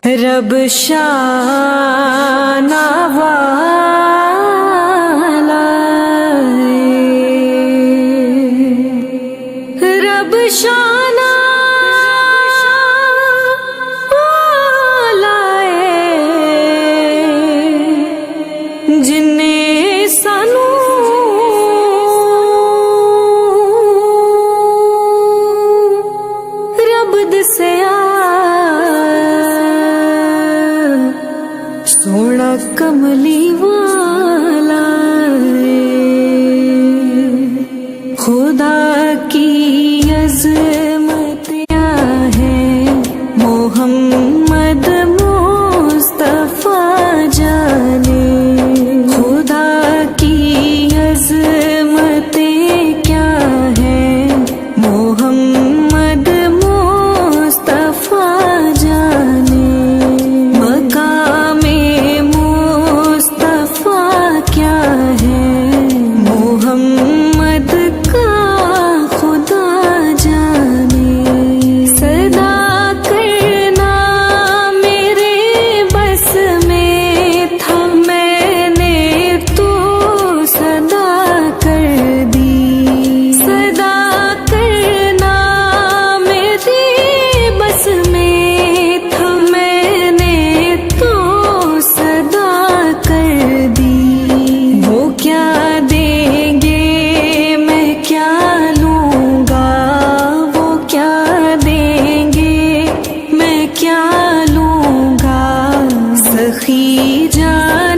رب شان والا رب شان والا جن نے سانو رب دسیا سونا کملی والا خدا کی عظمت کیا ہے محمد مصطفیٰ جانے خدا کی عظمت کیا ہے محمد مصطفیٰ جانے مقام مصطفیٰ کیا ہے محمد کا خدا جانے صدا کرنا میرے بس میں تھا میں نے تو صدا کر دی صدا کرنا میری بس میں تھا میں نے تو صدا کر دی وہ کیا دیں گے میں کیا لوں گا وہ کیا دیں گے میں کیا لوں گا سخی جان